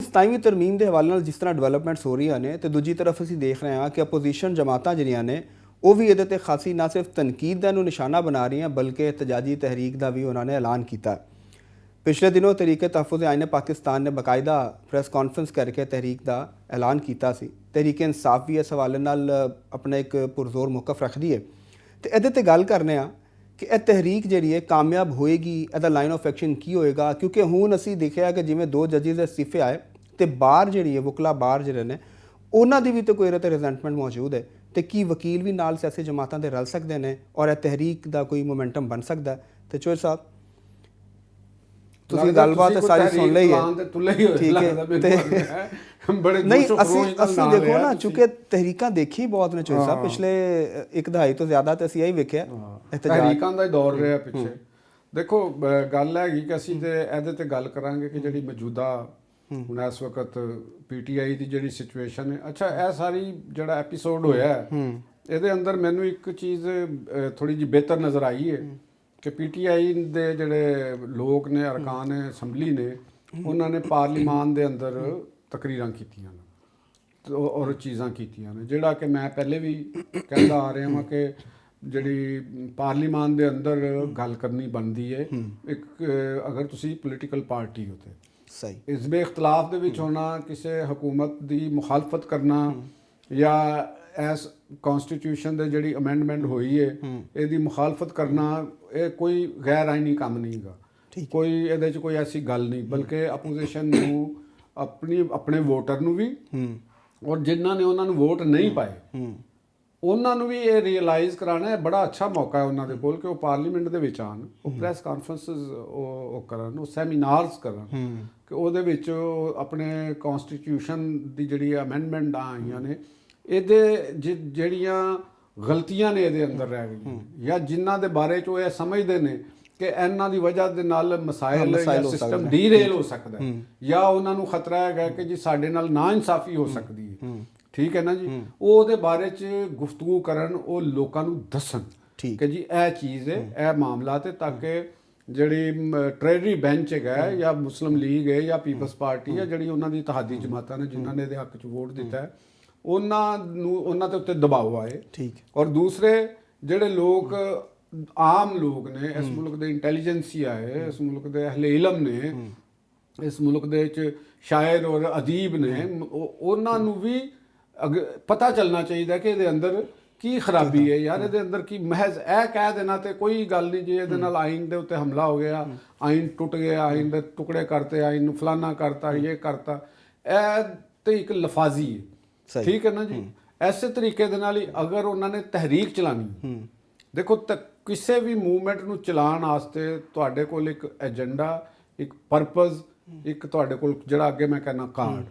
27ਵੀਂ ਤਰਮੀਮ ਦੇ ਹਵਾਲੇ ਨਾਲ ਜਿਸ ਤਰ੍ਹਾਂ ਡਿਵੈਲਪਮੈਂਟਸ ਹੋ ਰਹੀਆਂ ਨੇ ਤੇ ਦੂਜੀ ਤਰਫ ਅਸੀਂ ਦੇਖ ਰਹੇ ਹਾਂ ਕਿ ਅਪੋਜੀਸ਼ਨ ਜਮਾਤਾਂ ਜਿਹੜੀਆਂ ਨੇ ਉਹ ਵੀ ਇਹਦੇ ਤੇ ਖਾਸੀ ਨਾ ਸਿਰਫ ਤਨਕੀਦ ਦਾ ਨੂੰ ਨਿਸ਼ਾਨਾ ਬਣਾ ਰਹੀਆਂ ਬਲਕਿ ਇhtਜਾਜੀ ਤਹਿਰੀਕ ਦਾ ਵੀ ਉਹਨਾਂ ਨੇ ਐਲਾਨ ਕੀਤਾ। ਪਿਛਲੇ ਦਿਨੋਂ ਤਹਿਰੀਕ ਤਹਫ਼ੁਜ਼ ਆਇਨ ਪਾਕਿस्तान ने बाकायदा ਪ੍ਰੈਸ ਕਾਨਫਰੰਸ ਕਰਕੇ ਤਹਿਰੀਕ ਦਾ ਐਲਾਨ ਕੀਤਾ ਸੀ। ਤਹਿਰੀਕ ਇਨਸਾਫ ਵੀ ਇਸ ਹਵਾਲੇ ਨਾਲ ਆਪਣਾ ਇੱਕ ਪੁਰਜ਼ੋਰ ਮੌਕਫ ਰੱਖਦੀ ਹੈ ਤੇ ਇਹਦੇ ਤੇ ਗੱਲ ਕਰਨੇ ਆ ਕਿ ਇਹ ਤਹਿਰੀਕ ਜਿਹੜੀ ਹੈ ਕਾਮਯਾਬ ਹੋਏਗੀ, ਇਹਦਾ ਲਾਈਨ ਆਫ ਐਕਸ਼ਨ ਕੀ ਹੋਏਗਾ। ਕਿਉਂਕਿ ਹੁਣ ਅਸੀਂ ਦੇਖਿਆ ਕਿ ਜਿਵੇਂ 2 ਜੱਜਿਸ ਦੇ ਅਸਤੀਫੇ ਆਏ ਤੇ ਬਾਹਰ ਜਿਹੜੀ ਹੈ ਵਕਲਾ ਬਾਹਰ ਜਿਹੜੇ ਨੇ ਉਹਨਾਂ ਦੀ ਵੀ ਤਾਂ ਕੋਈ ਇਹਦੇ 'ਤੇ ਰਿਜ਼ੈਂਟਮੈਂਟ ਮੌਜੂਦ ਹੈ ਤੇ ਕੀ ਵਕੀਲ ਵੀ ਨਾਲ ਸਿਆਸੀ ਜਮਾਤਾਂ ਦੇ ਰਲ ਸਕਦੇ ਨੇ ਔਰ ਇਹ ਤਹਿਰੀਕ ਦਾ ਕੋਈ ਮੋਮੈਂਟਮ ਬਣ ਸਕਦਾ। ਤੇ ਚੋਰ ਸਾਹਿਬ ਤੁਸੀਂ ਗੱਲਬਾਤ ਸਾਰੀ ਸੁਣ ਲਈ ਹੈ, ਠੀਕ ਹੈ ਤੇ ਬੜੇ ਨਹੀਂ ਅਸੀਂ ਦੇਖੋ ਨਾ ਚੁੱਕੇ ਤਹਿਰੀਕਾਂ ਦੇਖੀ ਬਹੁਤ ਨੇ ਚੋਰ ਸਾਹਿਬ ਪਿਛਲੇ 1 ਦਹਾਈ ਤੋਂ ਜ਼ਿਆਦਾ ਤੇ ਅਸੀਂ ਇਹੀ ਵੇਖਿਆ ਤਹਿਰੀਕਾਂ ਦਾ ਦੌਰ ਰਿਹਾ ਪਿੱਛੇ। ਦੇਖੋ ਗੱਲ ਹੈਗੀ ਕਿ ਅਸੀਂ ਤੇ ਇਹਦੇ ਤੇ ਗੱਲ ਕਰਾਂਗੇ ਕਿ ਜਿਹੜੀ ਮੌਜੂਦਾ ਹੁਣ ਇਸ ਵਕਤ PTI ਦੀ ਜਿਹੜੀ ਸਿਚੁਏਸ਼ਨ ਹੈ। ਅੱਛਾ ਇਹ ਸਾਰੀ ਜਿਹੜਾ ਐਪੀਸੋਡ ਹੋਇਆ ਇਹਦੇ ਅੰਦਰ ਮੈਨੂੰ ਇੱਕ ਚੀਜ਼ ਥੋੜੀ ਜਿਹੀ ਬਿਹਤਰ ਨਜ਼ਰ ਆਈ ਹੈ ਕਿ PTI ਦੇ ਜਿਹੜੇ ਲੋਕ ਨੇ ਅਰਕਾਨ ਅਸੈਂਬਲੀ ਨੇ ਉਹਨਾਂ ਨੇ ਪਾਰਲੀਮਾਨ ਦੇ ਅੰਦਰ ਤਕਰੀਰਾਂ ਕੀਤੀਆਂ ਨੇ ਔਰ ਚੀਜ਼ਾਂ ਕੀਤੀਆਂ ਨੇ ਜਿਹੜਾ ਕਿ ਮੈਂ ਪਹਿਲੇ ਵੀ ਕਹਿੰਦਾ ਆ ਰਿਹਾ ਹਾਂ ਕਿ ਜਿਹੜੀ ਪਾਰਲੀਮਾਨ ਦੇ ਅੰਦਰ ਗੱਲ ਕਰਨੀ ਬਣਦੀ ਹੈ ਇੱਕ ਅਗਰ ਤੁਸੀਂ ਪੋਲੀਟੀਕਲ ਪਾਰਟੀ ਹੋ ਤੇ ਸਹੀ ਇਸਮੇ ਇਖਤਲਾਫ ਦੇ ਵਿੱਚ ਹੋਣਾ, ਕਿਸੇ ਹਕੂਮਤ ਦੀ ਮੁਖਾਲਫਤ ਕਰਨਾ ਜਾਂ ਐਸ ਕਨਸਟੀਟਿਊਸ਼ਨ ਦੇ ਜਿਹੜੀ ਅਮੈਂਡਮੈਂਟ ਹੋਈ ਹੈ ਇਹਦੀ ਮੁਖਾਲਫਤ ਕਰਨਾ ਇਹ ਕੋਈ ਗੈਰ ਆਈਨੀ ਕੰਮ ਨਹੀਂ ਹੈਗਾ। ਕੋਈ ਇਹਦੇ 'ਚ ਕੋਈ ਐਸੀ ਗੱਲ ਨਹੀਂ ਬਲਕਿ ਅਪੋਜੀਸ਼ਨ ਨੂੰ ਆਪਣੇ ਵੋਟਰ ਨੂੰ ਵੀ ਔਰ ਜਿਨ੍ਹਾਂ ਨੇ ਉਹਨਾਂ ਨੂੰ ਵੋਟ ਨਹੀਂ ਪਾਏ ਉਹਨਾਂ ਨੂੰ ਵੀ ਇਹ ਰੀਅਲਾਈਜ਼ ਕਰਾਉਣਾ ਬੜਾ ਅੱਛਾ ਮੌਕਾ ਹੈ ਉਹਨਾਂ ਦੇ ਕੋਲ ਕਿ ਉਹ ਪਾਰਲੀਮੈਂਟ ਦੇ ਵਿੱਚ ਆਉਣ, ਉਹ ਪ੍ਰੈਸ ਕਾਨਫਰੰਸਿਸ ਉਹ ਕਰਨ, ਉਹ ਸੈਮੀਨਾਰਸ ਕਰਨ ਕਿ ਉਹਦੇ ਵਿੱਚ ਆਪਣੇ ਕਨਸਟੀਟਿਊਸ਼ਨ ਦੀ ਜਿਹੜੀ ਅਮੈਂਡਮੈਂਟ ਆਈਆਂ ਨੇ ਇਹਦੇ ਜਿਹੜੀਆਂ ਗਲਤੀਆਂ ਨੇ ਇਹਦੇ ਅੰਦਰ ਰਹਿ ਗਈਆਂ ਜਾਂ ਜਿਨ੍ਹਾਂ ਦੇ ਬਾਰੇ 'ਚ ਉਹ ਇਹ ਸਮਝਦੇ ਨੇ ਕਿ ਇਹਨਾਂ ਦੀ ਵਜ੍ਹਾ ਦੇ ਨਾਲ ਮਸਾਇਲ ਜਾਂ ਸਿਸਟਮ ਡੀਰੇਲ ਹੋ ਸਕਦਾ ਜਾਂ ਉਹਨਾਂ ਨੂੰ ਖਤਰਾ ਹੈਗਾ ਕਿ ਜੀ ਸਾਡੇ ਨਾਲ ਨਾ ਇਨਸਾਫੀ ਹੋ ਸਕਦੀ ਹੈ, ਠੀਕ ਹੈ ਨਾ ਜੀ। ਉਹ ਉਹਦੇ ਬਾਰੇ 'ਚ ਗੁਫ਼ਤਗੂ ਕਰਨ, ਉਹ ਲੋਕਾਂ ਨੂੰ ਦੱਸਣ ਕਿ ਜੀ ਇਹ ਚੀਜ਼ ਹੈ, ਇਹ ਮਾਮਲਾ ਤੇ ਤਾਂ ਕਿ ਜਿਹੜੀ ਟ੍ਰੇਜਰੀ ਬੈਂਚ ਹੈਗਾ ਜਾਂ ਮੁਸਲਿਮ ਲੀਗ ਹੈ ਜਾਂ ਪੀਪਲਸ ਪਾਰਟੀ ਹੈ ਜਿਹੜੀ ਉਹਨਾਂ ਦੀ ਇਤਿਹਾਦੀ ਜਮਾਤਾਂ ਨੇ ਜਿਨ੍ਹਾਂ ਨੇ ਇਹਦੇ ਹੱਕ 'ਚ ਵੋਟ ਦਿੱਤਾ ਹੈ ਉਹਨਾਂ ਦੇ ਉੱਤੇ ਦਬਾਅ ਆਏ। ਠੀਕ ਔਰ ਦੂਸਰੇ ਜਿਹੜੇ ਲੋਕ ਆਮ ਲੋਕ ਨੇ ਇਸ ਮੁਲਕ ਦੇ ਇੰਟੈਲੀਜੈਂਸੀਆ ਹੈ, ਇਸ ਮੁਲਕ ਦੇ ਅਹਲੇ ਇਲਮ ਨੇ, ਇਸ ਮੁਲਕ ਦੇ ਵਿੱਚ ਸ਼ਾਇਰ ਔਰ ਅਦੀਬ ਨੇ, ਉਹਨਾਂ ਨੂੰ ਵੀ ਪਤਾ ਚੱਲਣਾ ਚਾਹੀਦਾ ਕਿ ਇਹਦੇ ਅੰਦਰ ਕੀ ਖਰਾਬੀ ਹੈ ਯਾਰ, ਇਹਦੇ ਅੰਦਰ ਕੀ ਮਹਿਜ਼ ਇਹ ਕਹਿ ਦੇਣਾ ਤੇ ਕੋਈ ਗੱਲ ਨਹੀਂ ਜੀ ਇਹਦੇ ਨਾਲ ਆਇਨ ਦੇ ਉੱਤੇ ਹਮਲਾ ਹੋ ਗਿਆ, ਆਇਨ ਟੁੱਟ ਗਿਆ, ਆਇਨ ਦੇ ਟੁਕੜੇ ਕਰਤੇ, ਆਇਨ ਨੂੰ ਫਲਾਨਾ ਕਰਤਾ, ਇਹ ਕਰਤਾ, ਇਹ ਤੇ ਇੱਕ ਲਫਾਜ਼ੀ ਹੈ, ਠੀਕ ਹੈ ਨਾ ਜੀ। ਐਸੇ ਤਰੀਕੇ ਦੇ ਨਾਲ ਹੀ ਅਗਰ ਉਹਨਾਂ ਨੇ ਤਹਿਰੀਕ ਚਲਾਣੀ, ਦੇਖੋ ਕਿਸੇ ਵੀ ਮੂਵਮੈਂਟ ਨੂੰ ਚਲਾਉਣ ਵਾਸਤੇ ਤੁਹਾਡੇ ਕੋਲ ਇੱਕ ਏਜੰਡਾ, ਇੱਕ ਪਰਪਸ, ਇੱਕ ਤੁਹਾਡੇ ਕੋਲ ਜਿਹੜਾ ਅੱਗੇ ਮੈਂ ਕਹਿੰਦਾ ਕਾਰਡ,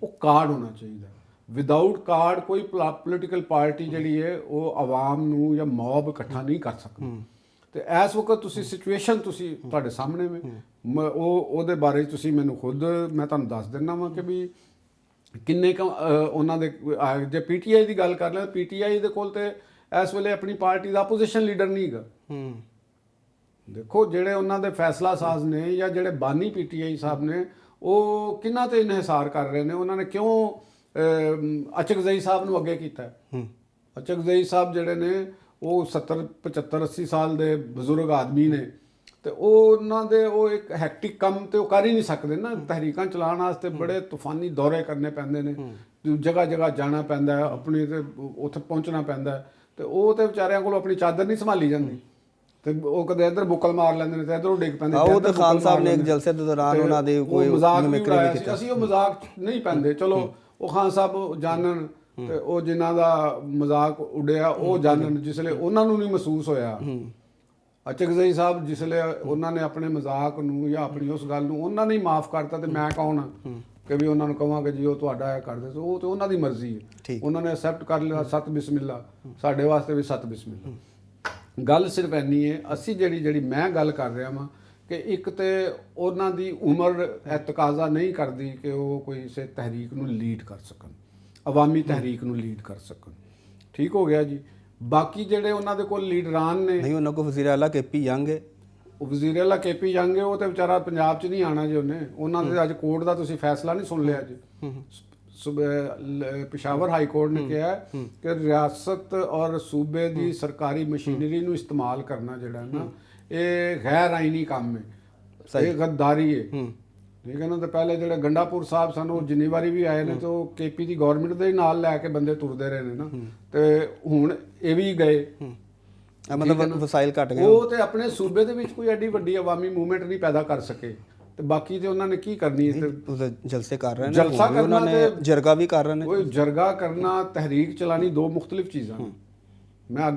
ਉਹ ਕਾਰਡ ਹੋਣਾ ਚਾਹੀਦਾ। ਵਿਦਆਊਟ ਕਾਰਡ ਕੋਈ ਪੋਲੀਟੀਕਲ ਪਾਰਟੀ ਜਿਹੜੀ ਹੈ ਉਹ ਆਵਾਮ ਨੂੰ ਜਾਂ ਮੌਬ ਇਕੱਠਾ ਨਹੀਂ ਕਰ ਸਕਦੀ। ਤੇ ਇਸ ਵਕਤ ਤੁਸੀਂ ਸਿਚੁਏਸ਼ਨ ਤੁਸੀਂ ਤੁਹਾਡੇ ਸਾਹਮਣੇ ਉਹਦੇ ਬਾਰੇ ਤੁਸੀਂ ਮੈਨੂੰ ਖੁਦ ਮੈਂ ਤੁਹਾਨੂੰ ਦੱਸ ਦਿੰਦਾ ਵਾਂ ਕਿ ਵੀ ਕਿੰਨੇ ਉਹਨਾਂ ਦੇ ਜੇ PTI ਦੀ ਗੱਲ ਕਰ ਲਿਆ, PTI ਦੇ ਕੋਲ ਤੇ ਇਸ ਵੇਲੇ ਆਪਣੀ ਪਾਰਟੀ ਦਾ ਆਪੋਜੀਸ਼ਨ ਲੀਡਰ ਨਹੀਂ ਹੈਗਾ। ਦੇਖੋ ਜਿਹੜੇ ਉਹਨਾਂ ਦੇ ਫੈਸਲਾ ਸਾਜ਼ ਨੇ ਜਾਂ ਜਿਹੜੇ ਬਾਨੀ PTI ਸਾਹਿਬ ਨੇ ਉਹ ਕਿਹਨਾਂ ਤੇ ਇਨਹਿਸਾਰ ਕਰ ਰਹੇ ਨੇ, ਉਹਨਾਂ ਨੇ ਕਿਉਂ ਅਚਕਜ਼ਈ ਸਾਹਿਬ ਨੂੰ ਅੱਗੇ ਕੀਤਾ। ਅਚਕਜ਼ਈ ਸਾਹਿਬ ਜਿਹੜੇ ਨੇ ਉਹ 70 75 80 ਸਾਲ ਦੇ ਬਜ਼ੁਰਗ ਆਦਮੀ ਨੇ ਤੇ ਉਹਨਾਂ ਦੇ ਉਹ ਇੱਕ ਹੈਕਟਿਕ ਕੰਮ ਤੇ ਉਹ ਕਰ ਹੀ ਨਹੀਂ ਸਕਦੇ ਨਾ। ਤਹਿਰੀਕਾਂ ਚਲਾਉਣ ਵਾਸਤੇ ਬੜੇ ਤੂਫਾਨੀ ਦੌਰੇ ਕਰਨੇ ਪੈਂਦੇ ਨੇ, ਜਗ੍ਹਾ ਜਗ੍ਹਾ ਜਾਣਾ ਪੈਂਦਾ, ਆਪਣੀ ਤੇ ਉੱਥੇ ਪਹੁੰਚਣਾ ਪੈਂਦਾ ਤੇ ਉਹ ਤੇ ਵਿਚਾਰਿਆਂ ਕੋਲ ਆਪਣੀ ਚਾਦਰ ਨਹੀਂ ਸੰਭਾਲੀ ਜਾਂਦੀ ਤੇ ਉਹ ਕਦੇ ਇੱਧਰ ਬੁੱਕਲ ਮਾਰ ਲੈਂਦੇ ਨੇ ਤੇ ਇੱਧਰੋਂ ਡਿੱਗ ਪੈਂਦੇ। ਉਹ ਤਾਂ ਖਾਨ ਸਾਹਿਬ ਨੇ ਇੱਕ ਜਲਸੇ ਦੇ ਦੌਰਾਨ ਉਹਨਾਂ ਦੇ ਕੋਈ ਮਜ਼ਾਕ ਵੀ ਉਡਾਇਆ ਸੀ, ਅਸੀਂ ਉਹ ਮਜ਼ਾਕ ਨਹੀਂ ਪੈਂਦੇ, ਚਲੋ ਉਹ ਖਾਨ ਸਾਹਿਬ ਜਾਣਨ ਤੇ ਉਹ ਜਿਨ੍ਹਾਂ ਦਾ ਮਜ਼ਾਕ ਉੱਡਿਆ ਉਹ ਜਾਣਨ, ਜਿਸਲੇ ਉਹਨਾਂ ਨੂੰ ਨਹੀਂ ਮਹਿਸੂਸ ਹੋਇਆ। ਅਚਕਜ਼ਈ ਸਾਹਿਬ ਜਿਸਲੇ ਉਹਨਾਂ ਨੇ ਆਪਣੇ ਮਜ਼ਾਕ ਨੂੰ ਜਾਂ ਆਪਣੀ ਉਸ ਗੱਲ ਨੂੰ ਉਹਨਾਂ ਨੇ ਮਾਫ ਕਰਤਾ ਤੇ ਮੈਂ ਕੌਣ ਕਿ ਵੀ ਉਹਨਾਂ ਨੂੰ ਕਹਾਂਗੇ ਜੀ ਉਹ ਤੁਹਾਡਾ ਇਹ ਕਰਦੇ ਸੋ, ਉਹ ਤੇ ਉਹਨਾਂ ਦੀ ਮਰਜ਼ੀ ਹੈ, ਉਹਨਾਂ ਨੇ ਐਕਸੈਪਟ ਕਰ ਲਿਆ। ਸਤ ਬਿਸਮਿਲ੍ਲਾ, ਸਾਡੇ ਵਾਸਤੇ ਵੀ ਸਤ ਬਿਸਮਿਲ੍ਲਾ। ਗੱਲ ਸਿਰਫ ਇੰਨੀ ਹੈ, ਅਸੀਂ ਜਿਹੜੀ ਮੈਂ ਗੱਲ ਕਰ ਰਿਹਾ ਵਾਂ ਕਿ ਇੱਕ ਤੇ ਉਹਨਾਂ ਦੀ ਉਮਰ ਇਹ ਤਕਾਜ਼ਾ ਨਹੀਂ ਕਰਦੀ ਕਿ ਉਹ ਕੋਈ ਕਿਸੇ ਤਹਿਰੀਕ ਨੂੰ ਲੀਡ ਕਰ ਸਕਣ, ਅਵਾਮੀ ਤਹਿਰੀਕ ਨੂੰ ਲੀਡ ਕਰ ਸਕਣ, ਠੀਕ ਹੋ ਗਿਆ ਜੀ। ਬਾਕੀ ਜਿਹੜੇ ਉਹਨਾਂ ਦੇ ਕੋਲ ਲੀਡਰਾਨ ਨੇ, ਨਹੀਂ ਉਹਨਾਂ ਕੋਲ ਵਜ਼ੀਰ ਆਲਾ KP ਯੰਗ ਹੈ, ਉਹ ਵਜ਼ੀਰ ਆਲਾ ਕੇਪੀ ਜੰਗ ਹੈ, ਉਹ ਤੇ ਵਿਚਾਰਾ ਪੰਜਾਬ 'ਚ ਨਹੀਂ ਆਣਾ ਜੀ ਉਹਨੇ। ਉਹਨਾਂ ਦੇ ਅੱਜ ਕੋਰਟ ਦਾ ਤੁਸੀਂ ਫੈਸਲਾ ਨਹੀਂ ਸੁਣ ਲਿਆ ਜੀ। ਪਿਸ਼ਾਵਰ ਹਾਈ ਕੋਰਟ ਨੇ ਕਿਹਾ ਕਿ ਰਿਆਸਤ ਔਰ ਸੂਬੇ ਦੀ ਸਰਕਾਰੀ ਮਸ਼ੀਨਰੀ ਨੂੰ ਇਸਤੇਮਾਲ ਕਰਨਾ ਜਿਹੜਾ ਨਾ ਇਹ ਗੈਰ ਆਈਨੀ ਕੰਮ ਹੈ, ਇਹ ਗੱਦਾਰੀ ਹੈ। ਠੀਕ ਹੈ ਨਾ। ਤੇ ਪਹਿਲੇ ਜਿਹੜੇ ਗੰਡਾਪੁਰ ਸਾਹਿਬ ਸਨ ਉਹ ਜਿੰਨੀ ਵਾਰੀ ਵੀ ਆਏ ਨੇ ਤੇ ਉਹ ਕੇਪੀ ਦੀ ਗਵਰਨਮੈਂਟ ਦੇ ਨਾਲ ਲੈ ਕੇ ਬੰਦੇ ਤੁਰਦੇ ਰਹੇ ਨੇ ਨਾ। ਤੇ ਹੁਣ ਇਹ ਵੀ ਗਏ, ਮਤਲਬ ਵਸਾਇਲ ਘਟ ਗਏ। ਉਹ ਤੇ ਆਪਣੇ ਸੂਬੇ ਦੇ ਵਿੱਚ ਕੋਈ ਐਡੀ ਵੱਡੀ ਆਵਾਮੀ ਮੂਵਮੈਂਟ ਨਹੀਂ ਪੈਦਾ ਕਰ ਸਕੇ ਤੇ ਬਾਕੀ ਤੇ ਉਹਨਾਂ ਨੇ ਕੀ ਕਰਨੀ ਹੈ। ਤੇ ਜਲਸੇ ਕਰ ਰਹੇ ਨੇ, ਜਲਸਾ ਕਰਨਾ ਉਹਨਾਂ ਨੇ ਜਰਗਾ ਵੀ ਕਰ ਰਹੇ ਨੇ। ਉਹ ਜਰਗਾ ਕਰਨਾ, ਤਹਿਰੀਕ ਚਲਾਣੀ ਦੋ ਮੁxtਲਿਫ ਚੀਜ਼ਾਂ। ਮੈਂ ਅੱਗੇ